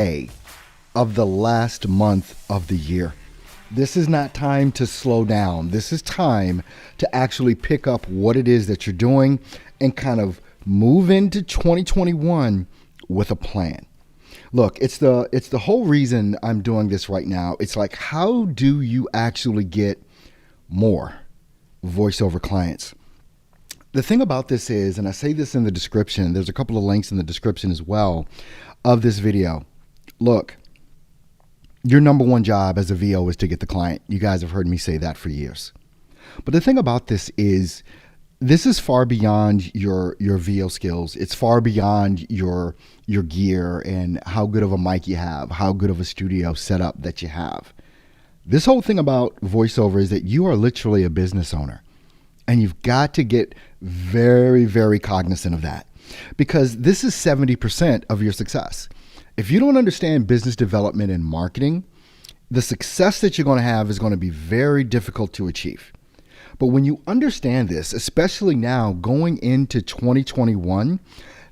day of the last month of the year. This is not time to slow down. This is time to actually pick up what it is that you're doing and kind of move into 2021 with a plan. Look, it's the whole reason I'm doing this right now. It's like, how do you actually get more voiceover clients? The thing about this is, and I say this in the description, there's a couple of links in the description as well of this video. Look, your number one job as a VO is to get the client. You guys have heard me say that for years. But the thing about this is far beyond your VO skills. It's far beyond your gear and how good of a mic you have, how good of a studio setup that you have. This whole thing about voiceover is that you are literally a business owner. And you've got to get very, very cognizant of that, because this is 70% of your success. If you don't understand business development and marketing, the success that you're going to have is going to be very difficult to achieve. But when you understand this, especially now going into 2021,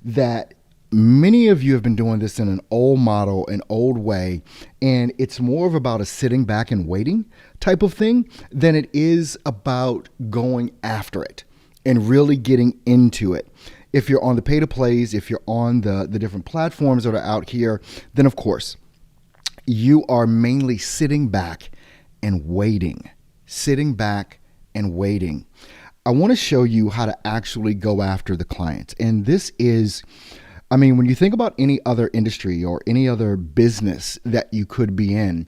that many of you have been doing this in an old model, an old way, and it's more of about a sitting back and waiting type of thing than it is about going after it and really getting into it. If you're on the pay-to-plays, if you're on the different platforms that are out here, then of course, you are mainly sitting back and waiting. Sitting back and waiting. I want to show you how to actually go after the clients. And this is, I mean, when you think about any other industry or any other business that you could be in,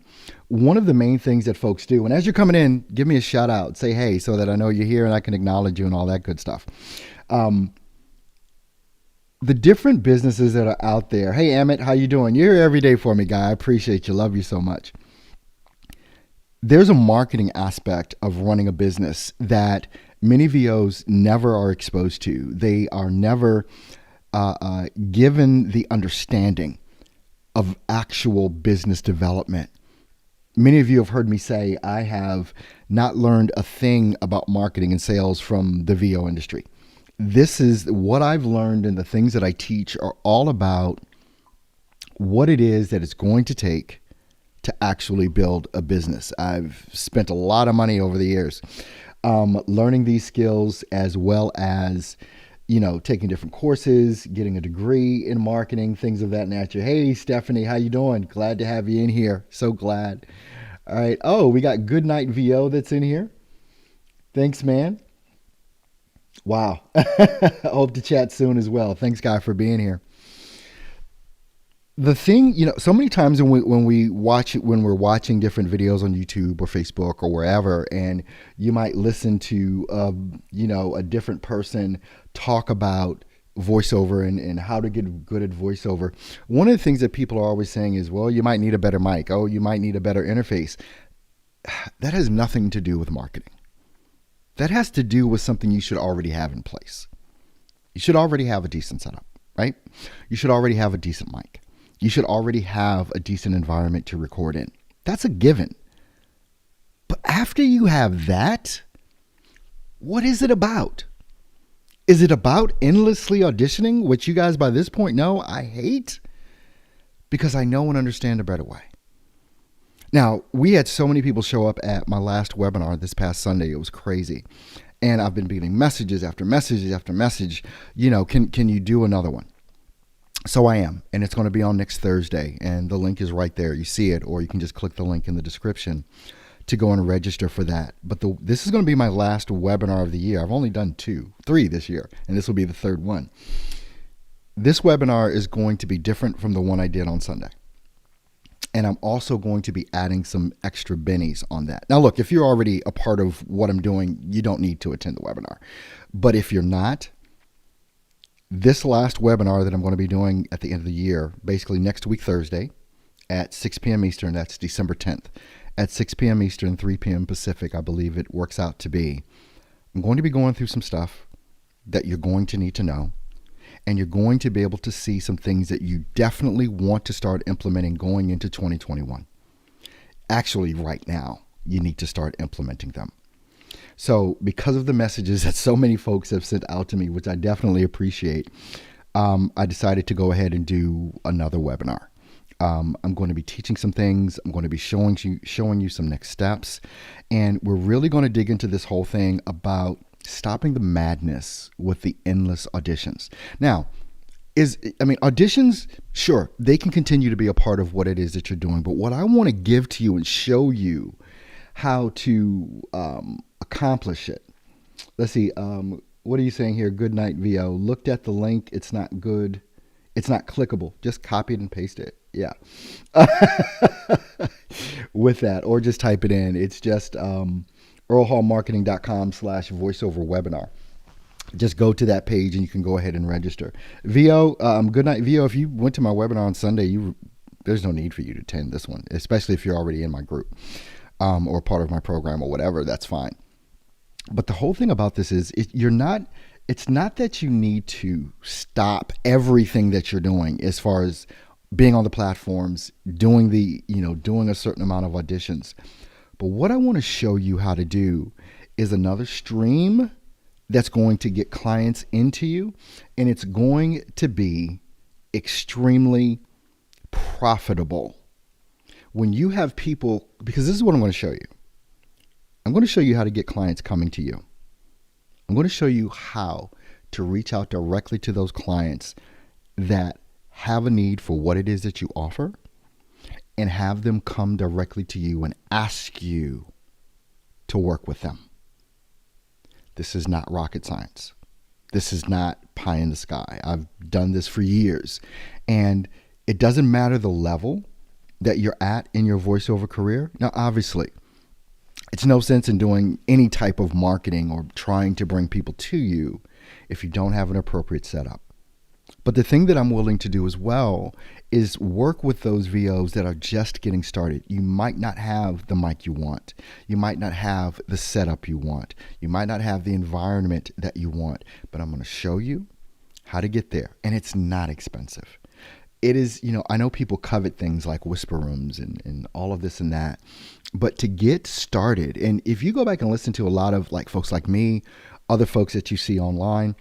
one of the main things that folks do, and as you're coming in, give me a shout out, say hey, so that I know you're here and I can acknowledge you and all that good stuff. The different businesses that are out there. Hey, Amit, how you doing? You're here every day for me, guy. I appreciate you. Love you so much. There's a marketing aspect of running a business that many VOs never are exposed to. They are never given the understanding of actual business development. Many of you have heard me say I have not learned a thing about marketing and sales from the VO industry. This is what I've learned, and the things that I teach are all about what it is that it's going to take to actually build a business. I've spent a lot of money over the years learning these skills, as well as taking different courses, getting a degree in marketing, things of that nature. Hey, Stephanie, how you doing? Glad to have you in here. So glad. All right. Oh, we got Goodnight VO that's in here. Thanks, man. Wow. I hope to chat soon as well. Thanks, guy, for being here. The thing, so many times when we're watching different videos on YouTube or Facebook or wherever, and you might listen to, a different person talk about voiceover and how to get good at voiceover. One of the things that people are always saying is, well, you might need a better mic. Oh, you might need a better interface. That has nothing to do with marketing. That has to do with something you should already have in place. You should already have a decent setup, right? You should already have a decent mic. You should already have a decent environment to record in. That's a given. But after you have that, what is it about? Is it about endlessly auditioning, which you guys by this point know I hate? Because I know and understand a better way. Now, we had so many people show up at my last webinar this past Sunday. It was crazy. And I've been getting messages after messages after message. Can you do another one? So I am. And it's going to be on next Thursday. And the link is right there. You see it, or you can just click the link in the description to go and register for that. But this is going to be my last webinar of the year. I've only done 3 this year, and this will be the third one. This webinar is going to be different from the one I did on Sunday. And I'm also going to be adding some extra bennies on that. Now, look, if you're already a part of what I'm doing, you don't need to attend the webinar. But if you're not, this last webinar that I'm going to be doing at the end of the year, basically next week, Thursday at 6 p.m. Eastern, that's December 10th, at 6 p.m. Eastern, 3 p.m. Pacific, I believe it works out to be. I'm going to be going through some stuff that you're going to need to know. And you're going to be able to see some things that you definitely want to start implementing going into 2021. Actually, right now, you need to start implementing them. So because of the messages that so many folks have sent out to me, which I definitely appreciate, I decided to go ahead and do another webinar I'm going to be teaching some things. I'm going to be showing you some next steps. And we're really going to dig into this whole thing about stopping the madness with the endless auditions. Now, auditions, sure, they can continue to be a part of what it is that you're doing. But what I want to give to you and show you how to accomplish it. Let's see. What are you saying here? Good night, VO. Looked at the link. It's not good. It's not clickable. Just copy it and paste it. Yeah. With that, or just type it in. It's just earlhallmarketing.com/voiceover webinar. Just go to that page and you can go ahead and register. VO, good night, VO. If you went to my webinar on Sunday, there's no need for you to attend this one, especially if you're already in my group or part of my program or whatever. That's fine. But the whole thing about this is it's not that you need to stop everything that you're doing as far as being on the platforms, doing a certain amount of auditions. But what I want to show you how to do is another stream that's going to get clients into you, and it's going to be extremely profitable. When you have people, because this is what I'm going to show you. I'm going to show you how to get clients coming to you. I'm going to show you how to reach out directly to those clients that have a need for what it is that you offer and have them come directly to you and ask you to work with them. This is not rocket science. This is not pie in the sky. I've done this for years. And it doesn't matter the level that you're at in your voiceover career. Now, obviously, it's no sense in doing any type of marketing or trying to bring people to you if you don't have an appropriate setup. But the thing that I'm willing to do as well is work with those VOs that are just getting started. You might not have the mic you want. You might not have the setup you want. You might not have the environment that you want. But I'm going to show you how to get there. And it's not expensive. It is, I know people covet things like whisper rooms and all of this and that. But to get started, and if you go back and listen to a lot of like folks like me, other folks that you see online,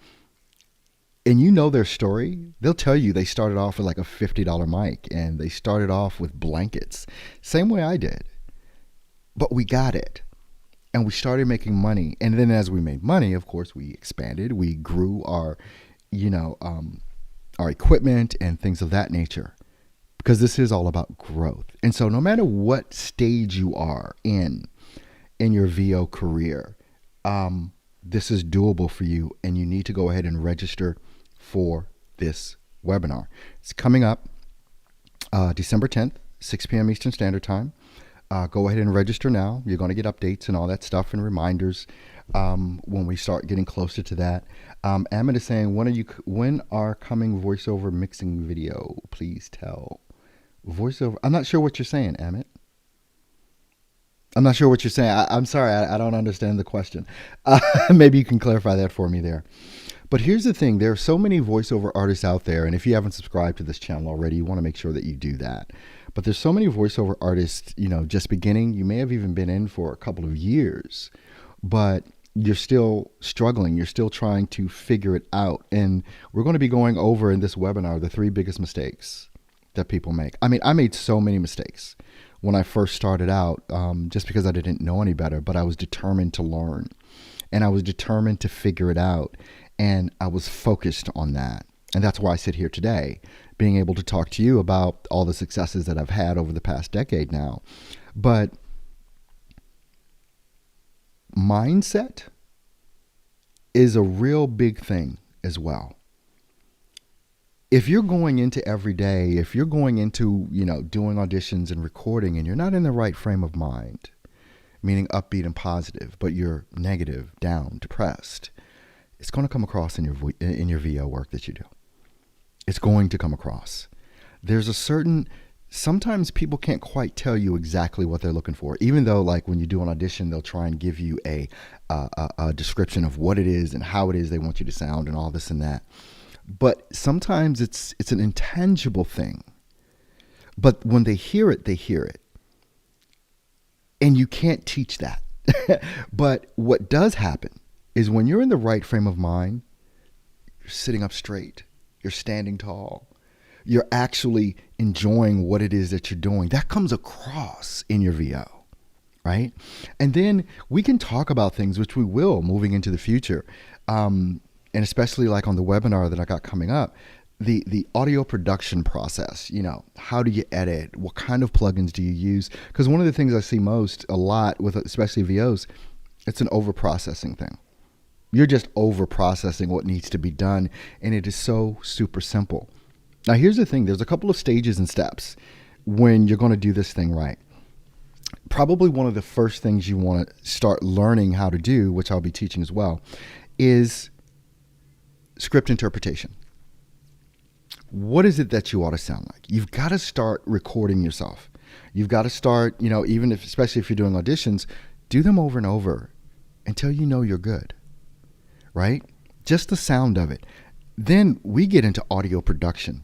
and you know their story, they'll tell you they started off with like a $50 mic and they started off with blankets. Same way I did. But we got it. And we started making money. And then as we made money, of course, we expanded. We grew our equipment and things of that nature. Because this is all about growth. And so no matter what stage you are in your VO career, this is doable for you. And you need to go ahead and register for this webinar. It's coming up December 10th, 6 p.m. Eastern Standard Time. Go ahead and register now. You're going to get updates and all that stuff and reminders when we start getting closer to that. Amit is saying, when are coming voiceover mixing video? Please tell. Voiceover. I'm not sure what you're saying, Amit. I'm not sure what you're saying. I'm sorry. I don't understand the question. Maybe you can clarify that for me there. But here's the thing. There are so many voiceover artists out there. And if you haven't subscribed to this channel already, you want to make sure that you do that. But there's so many voiceover artists, just beginning. You may have even been in for a couple of years, but you're still struggling. You're still trying to figure it out. And we're going to be going over in this webinar the 3 biggest mistakes that people make. I made so many mistakes when I first started out, just because I didn't know any better, but I was determined to learn and I was determined to figure it out. And I was focused on that. And that's why I sit here today, being able to talk to you about all the successes that I've had over the past decade now. But mindset is a real big thing as well. If you're going into every day, if you're going into, doing auditions and recording and you're not in the right frame of mind, meaning upbeat and positive, but you're negative, down, depressed, it's going to come across in your VO work that you do. It's going to come across. Sometimes people can't quite tell you exactly what they're looking for, even though like when you do an audition, they'll try and give you a description of what it is and how it is they want you to sound and all this and that. But sometimes it's an intangible thing. But when they hear it, they hear it. And you can't teach that. But what does happen is when you're in the right frame of mind, you're sitting up straight, you're standing tall. you're actually enjoying what it is that you're doing. That comes across in your VO, right? And then we can talk about things, which we will moving into the future. And especially like on the webinar that I got coming up, the audio production process, how do you edit? What kind of plugins do you use? Because one of the things I see a lot with especially VOs, it's an over processing thing. You're just over processing what needs to be done. And it is so super simple. Now, here's the thing. There's a couple of stages and steps when you're going to do this thing right. Probably one of the first things you want to start learning how to do, which I'll be teaching as well, is script interpretation. What is it that you ought to sound like? You've got to start recording yourself. You've got to start, especially if you're doing auditions, do them over and over until you know you're good, right? Just the sound of it. Then we get into audio production.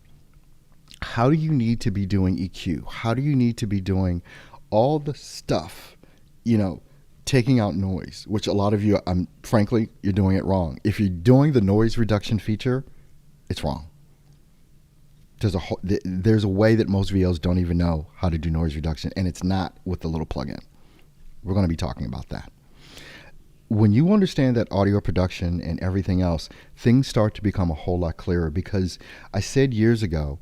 How do you need to be doing EQ? How do you need to be doing all the stuff, taking out noise, which a lot of you, frankly, you're doing it wrong. If you're doing the noise reduction feature, it's wrong. There's a way that most VOs don't even know how to do noise reduction, and it's not with the little plugin. We're going to be talking about that. When you understand that audio production and everything else, things start to become a whole lot clearer, because I said years ago,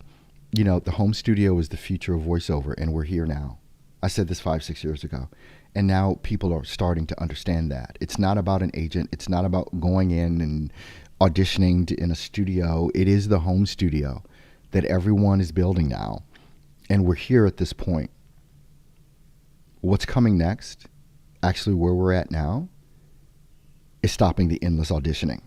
the home studio is the future of voiceover, and we're here now. I said this 5-6 years ago, and now people are starting to understand that. It's not about an agent. It's not about going in and auditioning in a studio. It is the home studio that everyone is building now, and we're here at this point. What's coming next, actually where we're at now, is stopping the endless auditioning.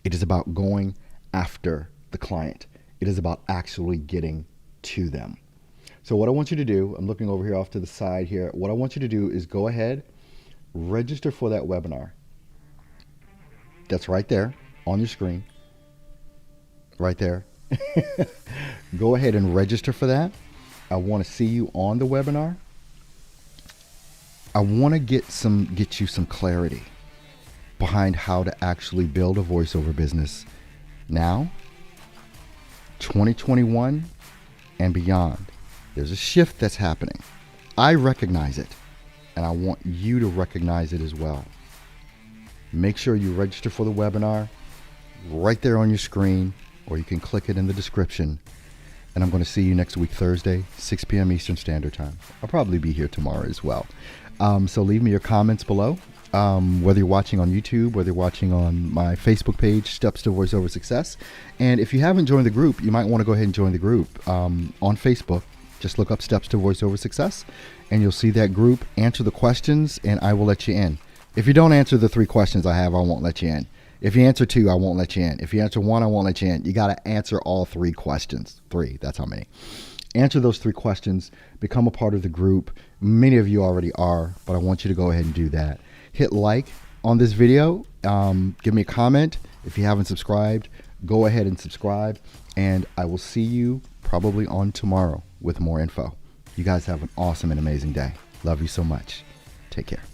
It is about going after the client. It is about actually getting to them. So what I want you to do, I'm looking over here off to the side here. What I want you to do is go ahead, register for that webinar. That's right there on your screen, right there. Go ahead and register for that. I want to see you on the webinar. I want to get you some clarity behind how to actually build a voiceover business now, 2021 and beyond. There's a shift that's happening. I recognize it, and I want you to recognize it as well. Make sure you register for the webinar right there on your screen, or you can click it in the description. And I'm going to see you next week, Thursday, 6 p.m. Eastern Standard Time. I'll probably be here tomorrow as well. So leave me your comments below, whether you're watching on YouTube, whether you're watching on my Facebook page, Steps to Voiceover Success. And if you haven't joined the group, you might want to go ahead and join the group on Facebook. Just look up Steps to Voiceover Success, and you'll see that group. Answer the questions, and I will let you in. If you don't answer the 3 questions I have, I won't let you in. If you answer 2, I won't let you in. If you answer 1, I won't let you in. You got to answer all 3 questions. 3, that's how many. Answer those 3 questions. Become a part of the group. Many of you already are, but I want you to go ahead and do that. Hit like on this video. Give me a comment. If you haven't subscribed, go ahead and subscribe. And I will see you probably on tomorrow with more info. You guys have an awesome and amazing day. Love you so much. Take care.